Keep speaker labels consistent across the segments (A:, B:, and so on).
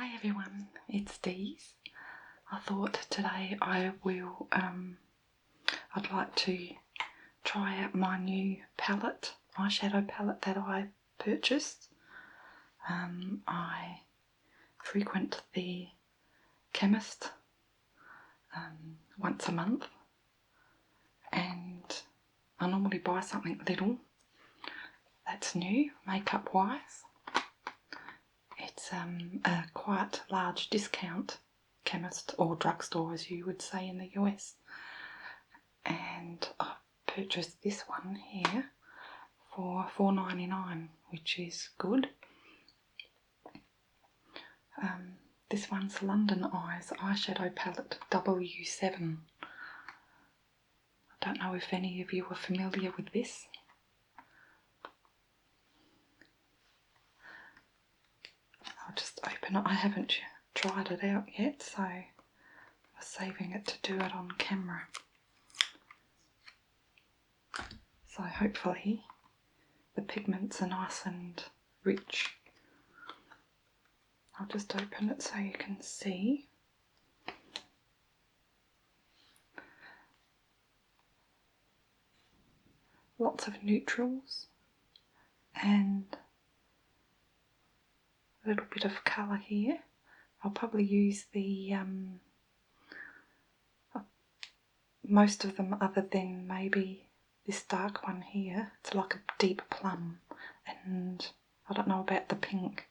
A: Hi everyone, it's Dee's. I thought today I'd like to try out my new palette, eyeshadow palette that I purchased. I frequent the chemist once a month, and I normally buy something little that's new, makeup wise. It's a quite large discount chemist or drugstore, as you would say in the US, and I purchased this one here for $4.99, which is good. This one's London Eyes eyeshadow palette W7. I don't know if any of you are familiar with this. I'll just open it. I haven't tried it out yet, so I was saving it to do it on camera. So hopefully the pigments are nice and rich. I'll just open it so you can see. Lots of neutrals and a little bit of colour here. I'll probably use the most of them, other than maybe this dark one here. It's like a deep plum, and I don't know about the pink.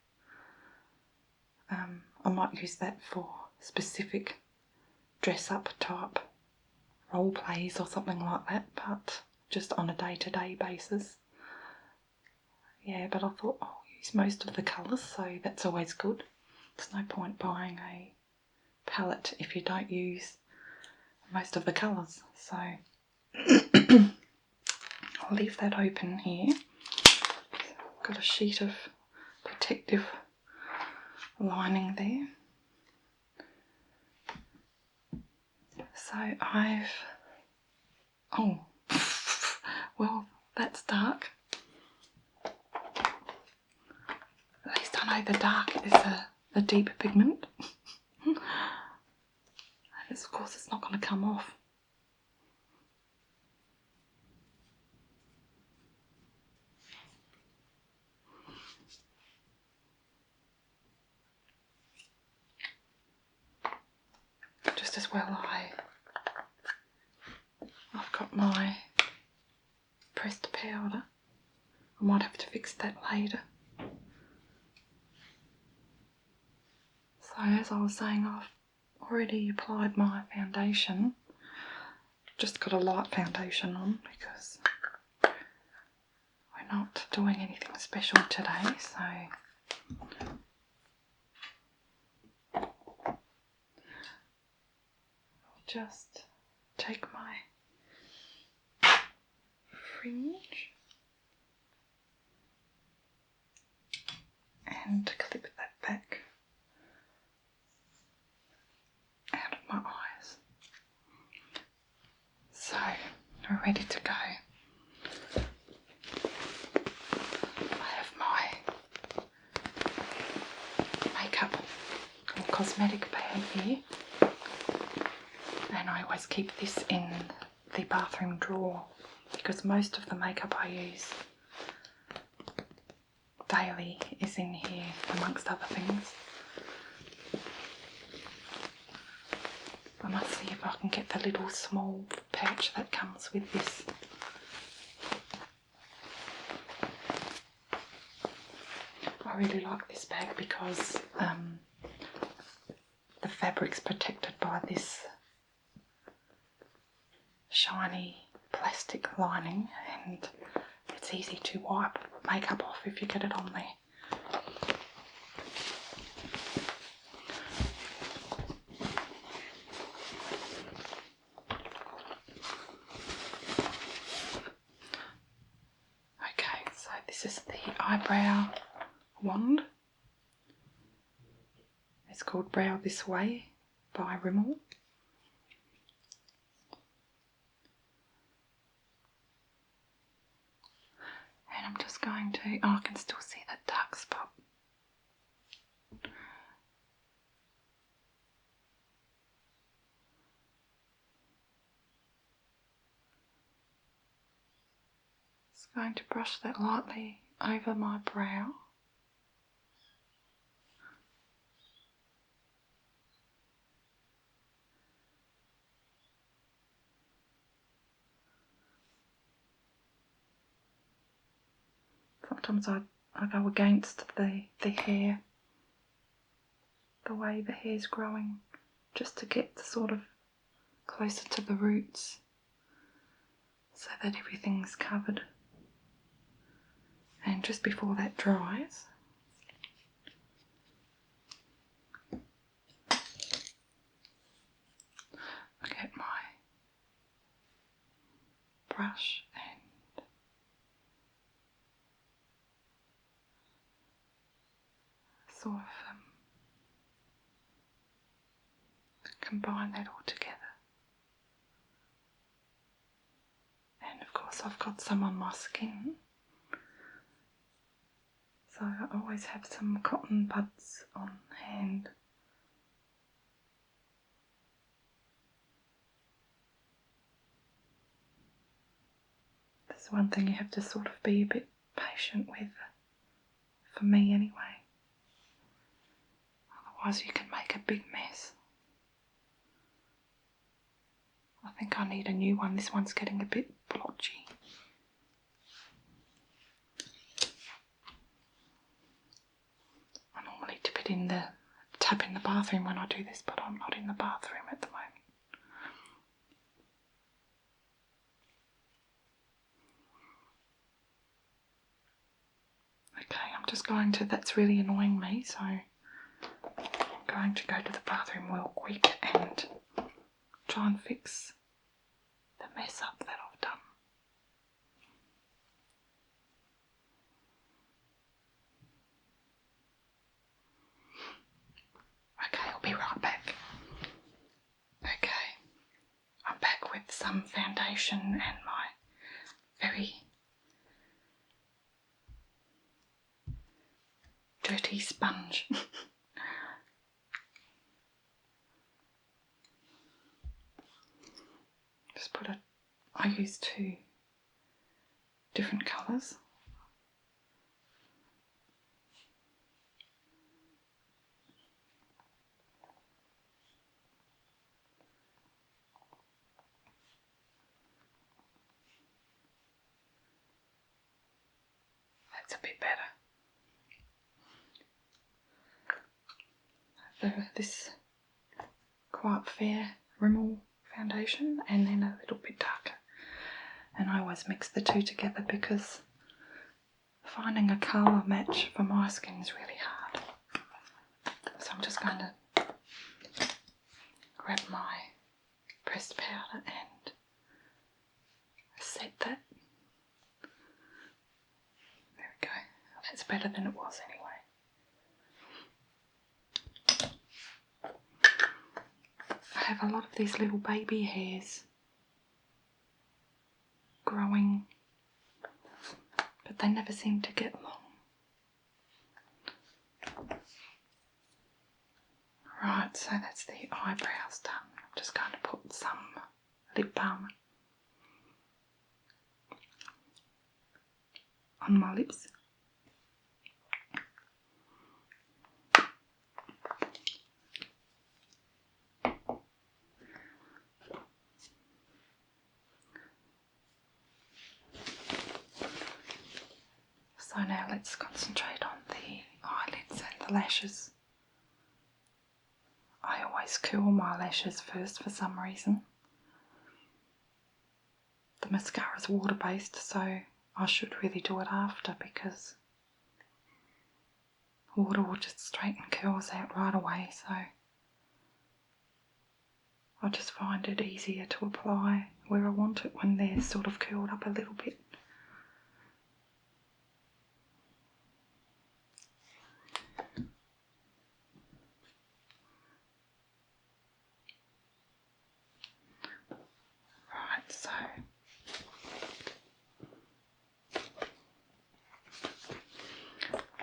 A: I might use that for specific dress up type role plays or something like that, but just on a day-to-day basis. Yeah, but I thought I'll use most of the colours, so that's always good. There's no point buying a palette if you don't use most of the colours. So I'll leave that open here. Got a sheet of protective lining there. So oh, well, that's dark. At least I know the dark is a deep pigment. And of course it's not going to come off. Just as well I've got my pressed powder. I might have to fix that later. So as I was saying, I've already applied my foundation. Just got a light foundation on because we're not doing anything special today, so I'll just take my fringe and clip that back out of my eyes. So we're ready to go. I have my makeup or cosmetic bag here, and I always keep this in the bathroom drawer because most of the makeup I use daily is in here, amongst other things. I must see if I can get the little small pouch that comes with this. I really like this bag because the fabric's protected by this shiny plastic lining, and it's easy to wipe makeup off if you get it on there. Okay, so this is the eyebrow wand. It's called Brow This Way by Rimmel. And I'm just going to, I can still see that dark spot. Just going to brush that lightly over my brow. Sometimes I go against the hair, the way the hair's growing, just to get sort of closer to the roots so that everything's covered. And just before that dries, I get my brush and sort of combine that all together. And of course I've got some on my skin, so I always have some cotton buds on hand. That's one thing you have to sort of be a bit patient with, for me anyway. Otherwise you can make a big mess. I think I need a new one. This one's getting a bit blotchy. I normally dip it in the tap in the bathroom when I do this, but I'm not in the bathroom at the moment. Okay, I'm just going to, that's really annoying me, so I'm going to go to the bathroom real quick and try and fix the mess up that I've done. Okay, I'll be right back. Okay, I'm back with some foundation and my very dirty sponge. Just put it, I use 2 different colours. That's a bit better. This quite fair Rimmel foundation, and then a little bit darker. And I always mix the 2 together because finding a colour match for my skin is really hard. So I'm just going to grab my pressed powder and set that. There we go. That's better than it was anyway. I have a lot of these little baby hairs growing, but they never seem to get long. Right, so that's the eyebrows done. I'm just going to put some lip balm on my lips. So now let's concentrate on the eyelids and the lashes. I always curl my lashes first for some reason. The mascara's water-based, so I should really do it after because water will just straighten curls out right away, so I just find it easier to apply where I want it when they're sort of curled up a little bit. Right, so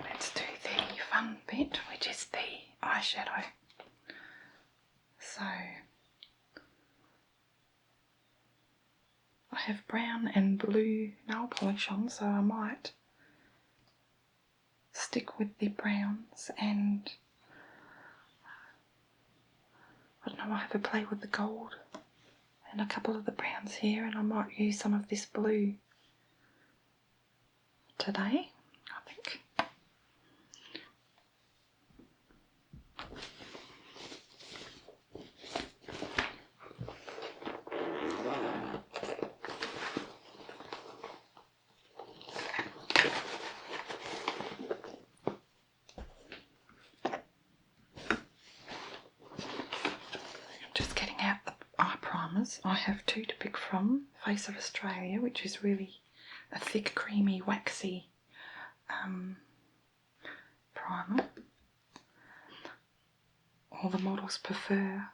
A: let's do the fun bit, which is the eyeshadow. So I have brown and blue nail polish on, so I might stick with the browns, and I don't know, I'll have a play with the gold and a couple of the browns here, and I might use some of this blue today, I think. Just getting out the eye primers. I have two to pick from. Face of Australia, which is really a thick, creamy, waxy primer. All the models prefer,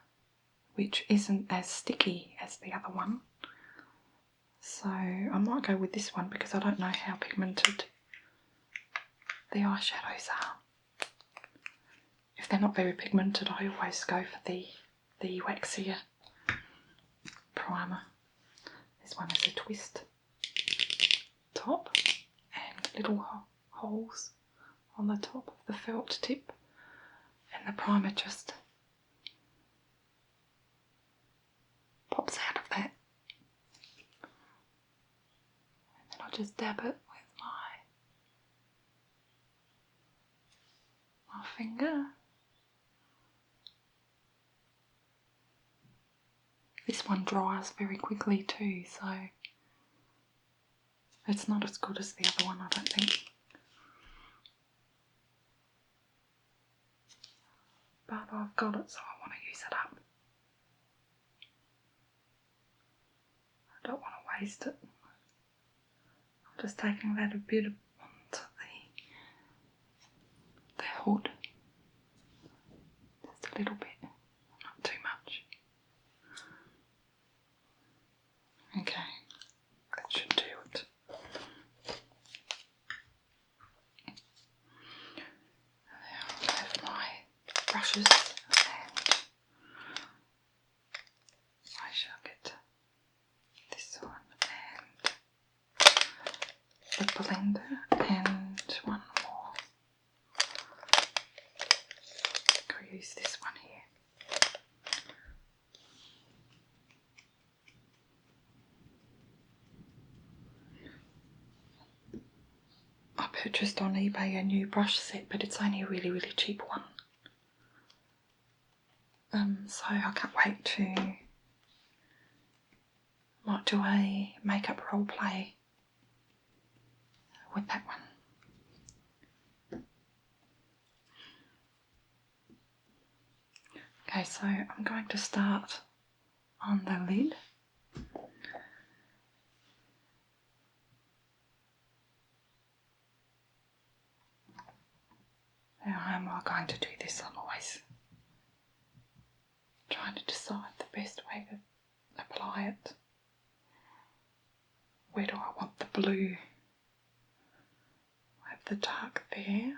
A: which isn't as sticky as the other one. So I might go with this one because I don't know how pigmented the eyeshadows are. If they're not very pigmented, I always go for the waxier primer. This one has a twist top and little holes on the top of the felt tip, and the primer just pops out of that. And then I'll just dab it with my finger. This one dries very quickly too, so it's not as good as the other one, I don't think. But I've got it, so I want to use it up. I don't want to waste it. I'm just taking that a bit onto the hood. Just a little bit, not too much. Okay, that should do it. Now I have my brushes, and I shall get this one and the blender and one more. I'll use this one here. I purchased on eBay a new brush set, but it's only a really, really cheap one. So I can't wait to might do a makeup role play with that one. Okay, so I'm going to start on the lid. Now, how am I going to do this? I'm always trying to decide the best way to apply it. Where do I want the blue? I have the dark there.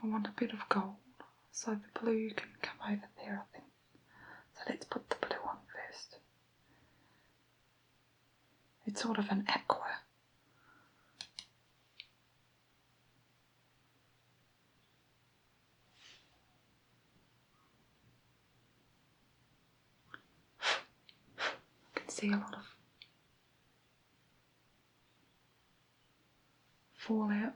A: I want a bit of gold, so the blue can come over there, I think. So let's put the blue on first. It's sort of an aqua. I can see a lot of fallout.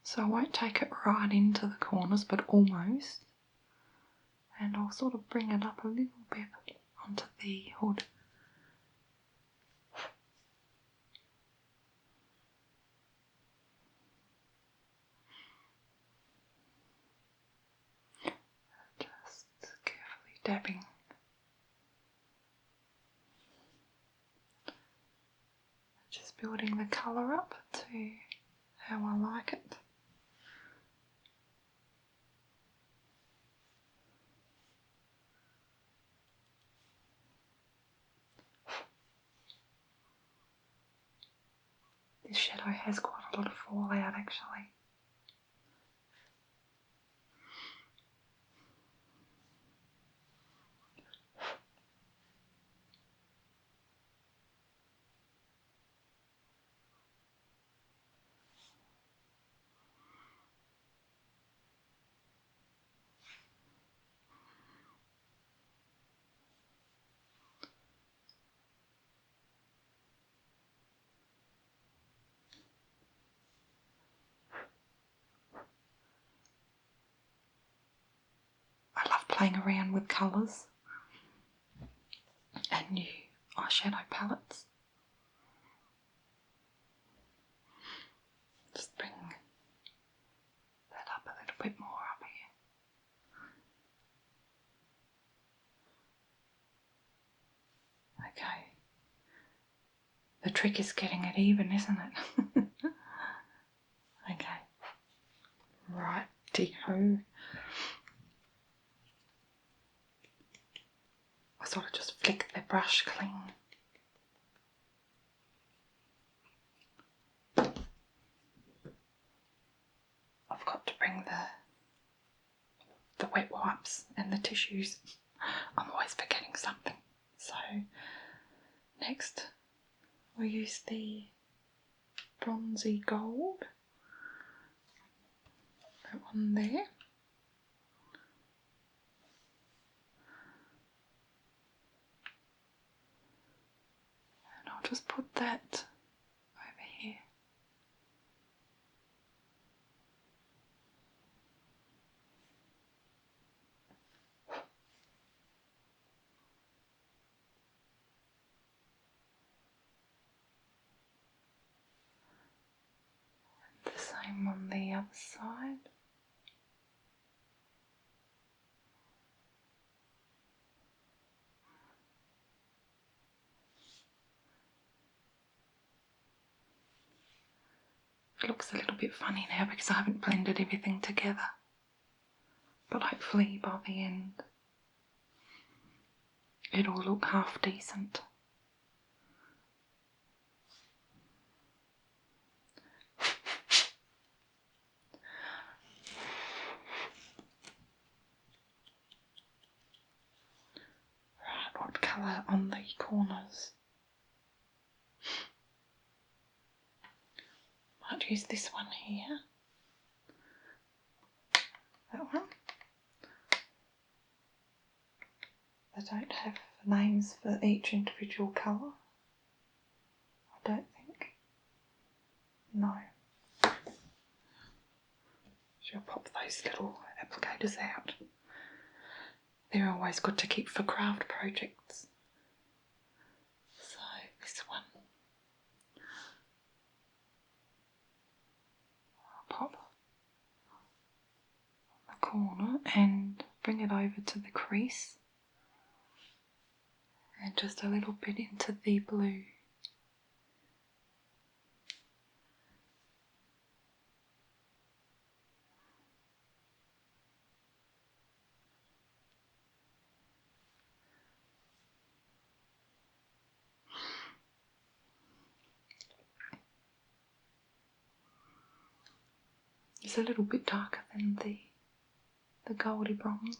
A: So I won't take it right into the corners, but almost. And I'll sort of bring it up a little bit onto the hood. Just carefully dabbing. It just building the colour up to how I like it. This shadow has quite a lot of fallout actually. I love playing around with colours and new eyeshadow palettes. Just bring that up a little bit more up here. Okay. The trick is getting it even, isn't it? Okay. Righty-ho. I sort of just flick the brush clean. I've got to bring the wet wipes and the tissues. I'm always forgetting something. So next we'll use the bronzy gold. That one there. And I'll just put that over here. The same on the other side. It looks a little bit funny now because I haven't blended everything together. But hopefully by the end it'll look half decent. Right, what colour on the corners? Might use this one here. That one. I don't have names for each individual colour. I don't think. No. She'll pop those little applicators out. They're always good to keep for craft projects. So this one. I'll pop on the corner and bring it over to the crease. And just a little bit into the blue. It's a little bit darker than the goldy bronze,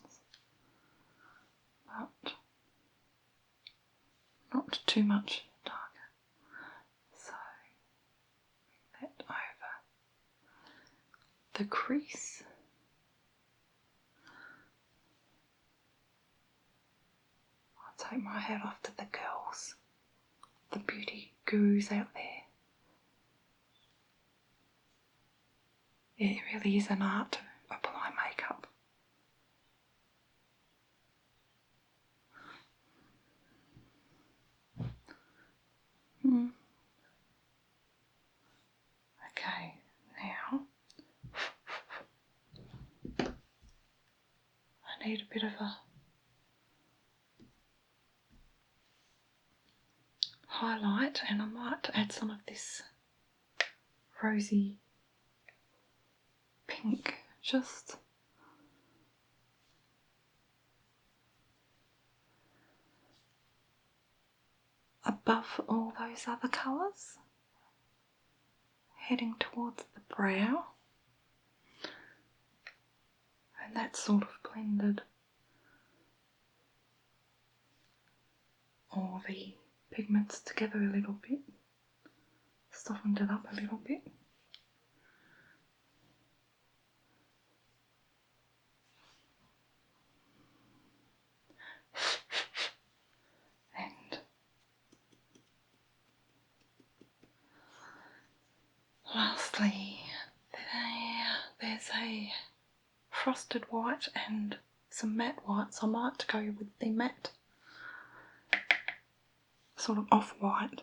A: but not too much darker. So bring that over the crease. I'll take my hat off to the girls, the beauty gurus out there. It really is an art to apply makeup. Okay, now I need a bit of a highlight, and I might add some of this rosy pink just above all those other colours, heading towards the brow, and that's sort of blended all the pigments together a little bit, softened it up a little bit. And lastly, there's a frosted white and some matte whites. I might go with the matte, sort of off-white,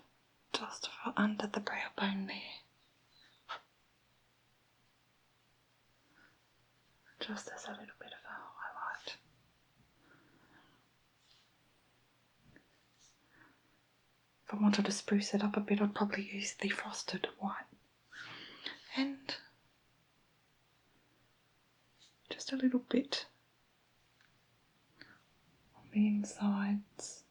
A: just for under the brow bone there. Just as a little bit of a highlight. If I wanted to spruce it up a bit, I'd probably use the frosted white. And just a little bit on the insides.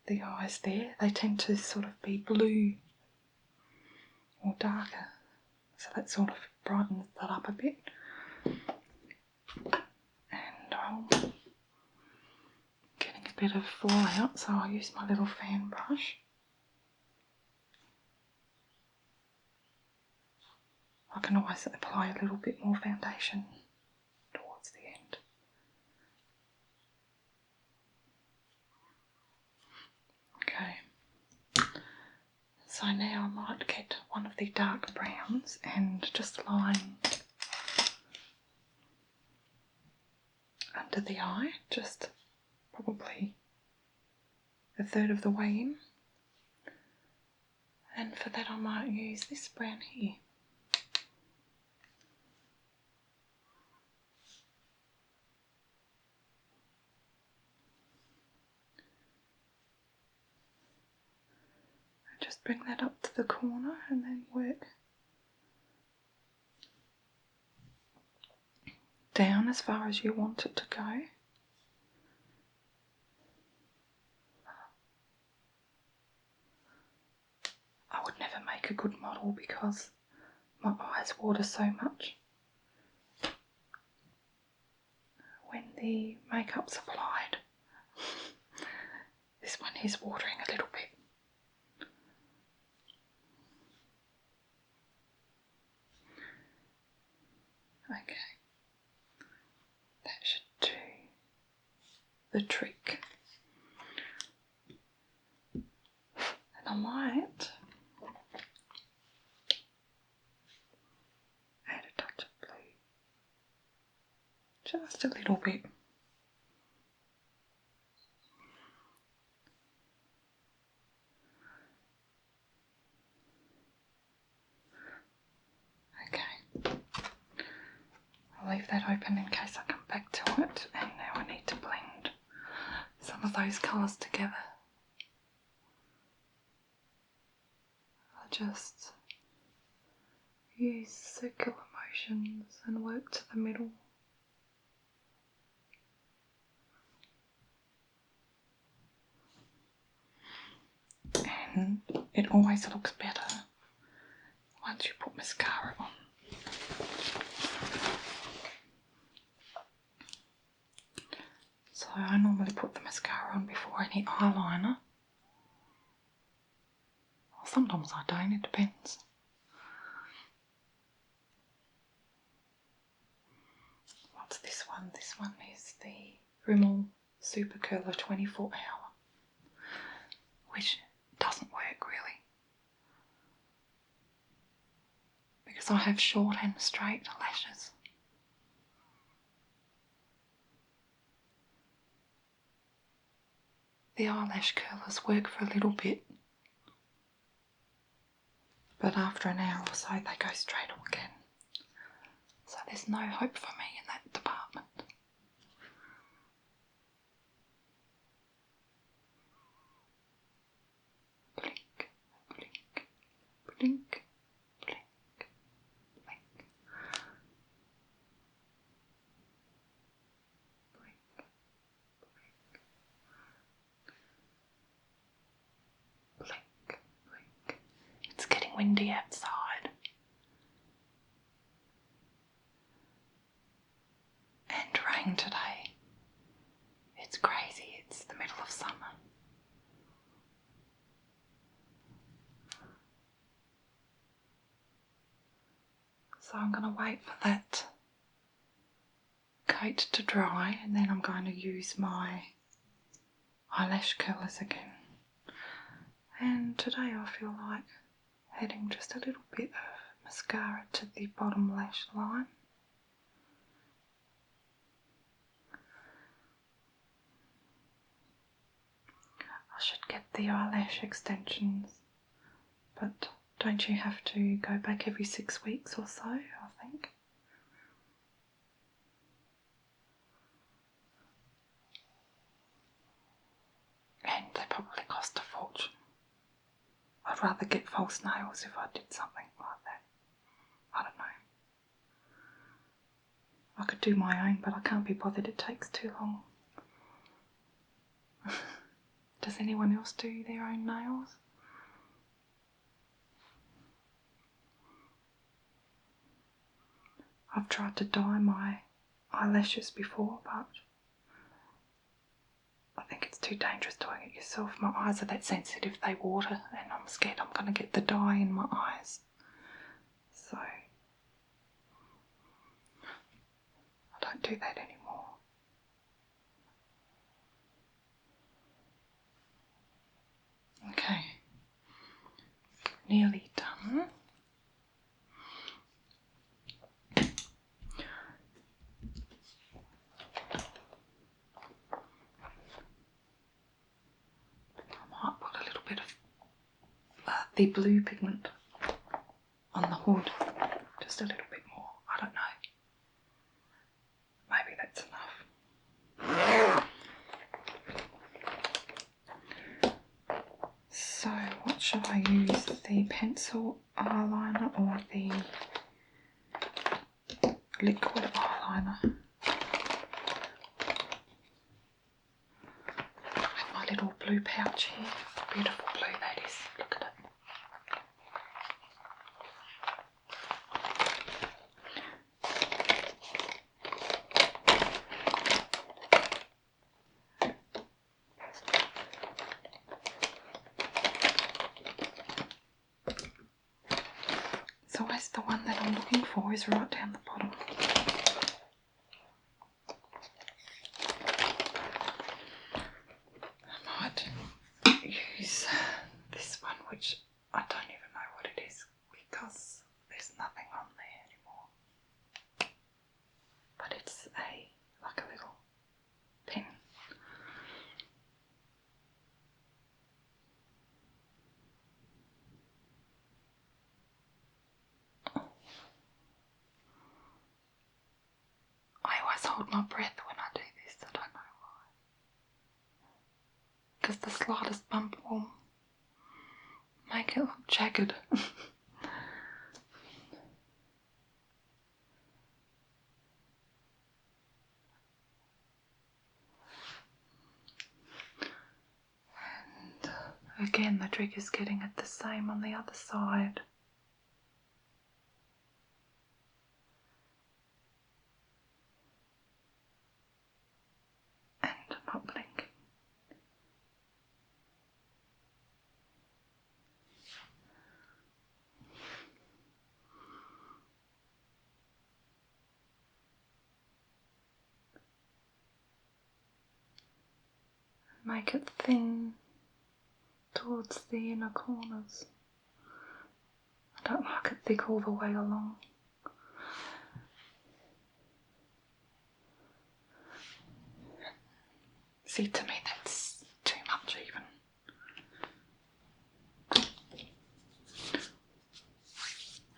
A: The eyes there, they tend to sort of be blue or darker, so that sort of brightens that up a bit. And I'm getting a bit of fallout, so I'll use my little fan brush. I can always apply a little bit more foundation towards the end. Okay, so now I might get one of the dark browns and just line under the eye, just probably a third of the way in. And for that I might use this brown here. Just bring that up to the corner and then work down as far as you want it to go. I would never make a good model because my eyes water so much when the makeup's applied. This one is watering a little bit. Okay, that should do the trick. And I might add a touch of blue, just a little bit. Okay, I'll leave that open in case I come back to it, and now I need to blend some of those colours together. I'll just use circular motions and work to the middle. And it always looks better once you put mascara on. So I normally put the mascara on before any eyeliner. Or sometimes I don't, it depends. What's this one? This one is the Rimmel Super Curler 24 Hour, which doesn't work really, because I have short and straight lashes. The eyelash curlers work for a little bit, but after an hour or so they go straight up again. So there's no hope for me in that department. windy outside. And rain today. It's crazy, it's the middle of summer. So I'm going to wait for that coat to dry, and then I'm going to use my eyelash curlers again. And today I feel like adding just a little bit of mascara to the bottom lash line. I should get the eyelash extensions, but don't you have to go back every 6 weeks or so, I think? And they probably cost a fortune. I'd rather get false nails if I did something like that. I don't know. I could do my own, but I can't be bothered, it takes too long. Does anyone else do their own nails? I've tried to dye my eyelashes before, but I think it's too dangerous doing it yourself. My eyes are that sensitive, they water, and I'm scared I'm going to get the dye in my eyes. So I don't do that anymore. Okay, nearly done. I might put a little bit of the blue pigment on the hood, just a little bit more, I don't know. Maybe that's enough. So what should I use, the pencil eyeliner or the liquid eyeliner? I have my little blue pouch here, beautiful blue that is, look at it. It's always the one that I'm looking for is right down the bottom. I might use this one, which I don't even know what it is because there's nothing on there anymore. But it's like a little pen. I always hold my breath when I do this, I don't know why. Because the slightest bump will make it look jagged. And again, the trick is getting it the same on the other side. And not blinking. Make it thin towards the inner corners. I don't like it thick all the way along. See, to me that's too much even.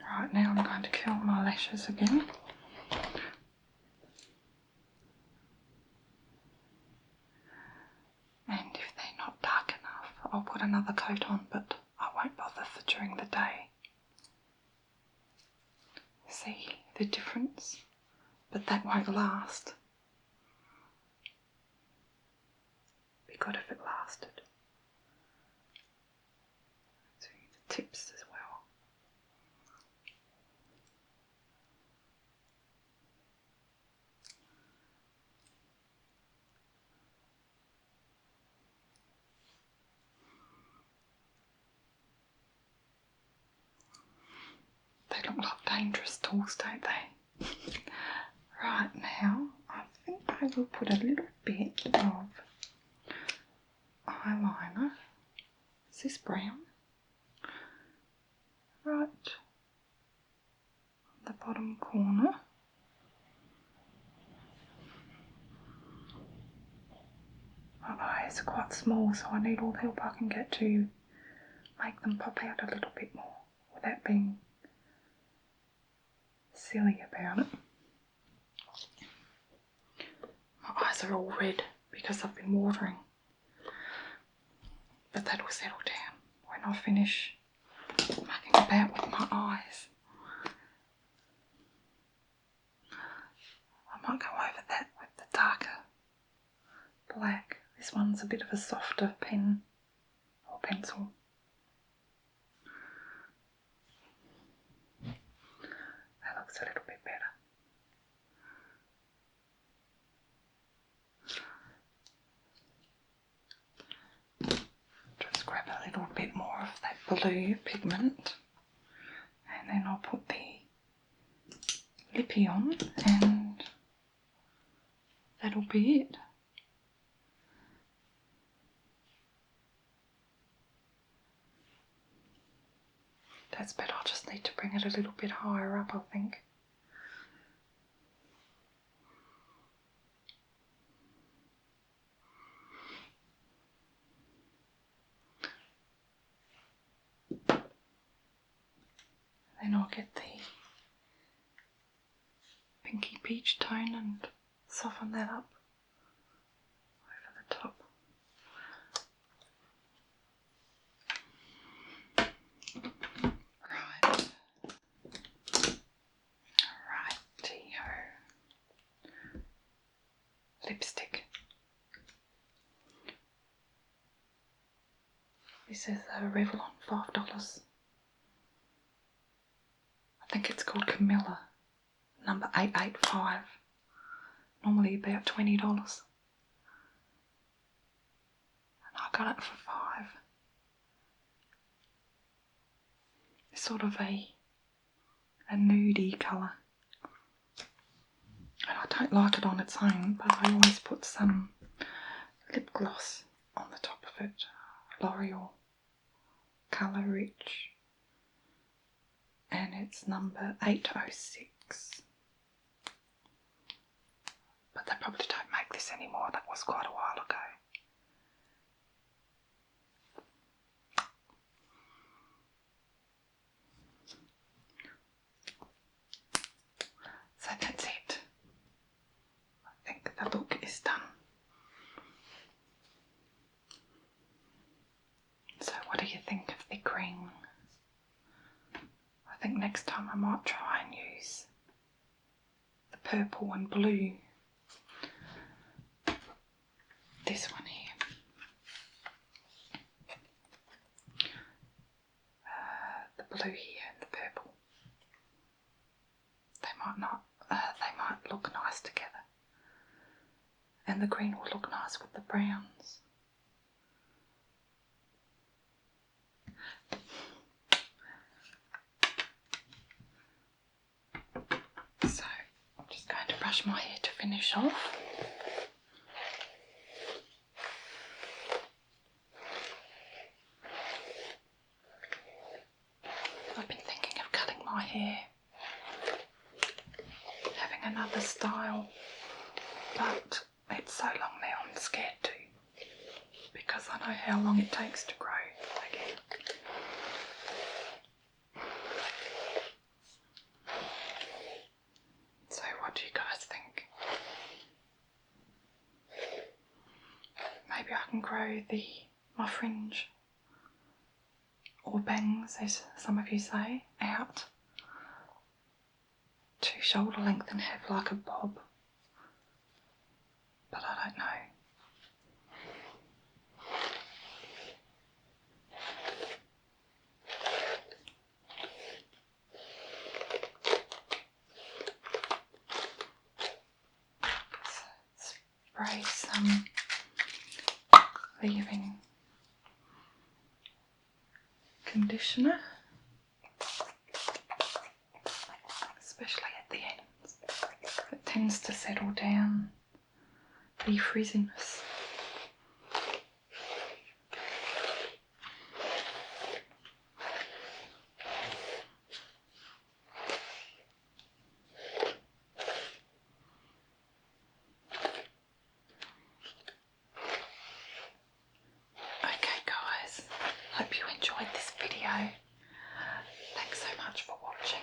A: Right, now I'm going to curl my lashes again. And if they're not dark enough, I'll put another coat on, but I won't bother for during the day. See the difference? But that won't last. Be good if it lasted. See the tips as well. dangerous tools, don't they? Right, now I think I will put a little bit of eyeliner. Is this brown? Right on the bottom corner. My eyes are quite small, so I need all the help I can get to make them pop out a little bit more without being silly about it. My eyes are all red because I've been watering, but that will settle down when I finish mucking about with my eyes. I might go over that with the darker black. This one's a bit of a softer pen or pencil. That looks a little bit better. Just grab a little bit more of that blue pigment, and then I'll put the lippy on, and that'll be it. That's better. I'll just need to bring it a little bit higher up, I think. Then I'll get the pinky peach tone and soften that up over the top. Right. Righty-ho. Lipstick. This is a Revlon, $5. I think it's called Camilla, number 885. Normally about $20. And I got it for $5. It's sort of a nudie colour. And I don't like it on its own, but I always put some lip gloss on the top of it. L'Oreal Colour Rich. And it's number 806. But they probably don't make this anymore. That was quite a while ago. So that's it. I think the look is done. So what do you think of the green? I think next time I might try and use the purple and blue. This one here. The blue here and the purple. They might look nice together. And the green will look nice with the browns. So I'm just going to brush my hair to finish off. I've been thinking of cutting my hair, having another style, but it's so long now I'm scared to, because I know how long it takes to grow again. So what do you guys think? Maybe I can grow my fringe or bangs, as some of you say, out to shoulder length and have like a bob. But I don't know. Spray some leave-in conditioner. begins to settle down, the frizziness. Okay guys, hope you enjoyed this video. Thanks so much for watching.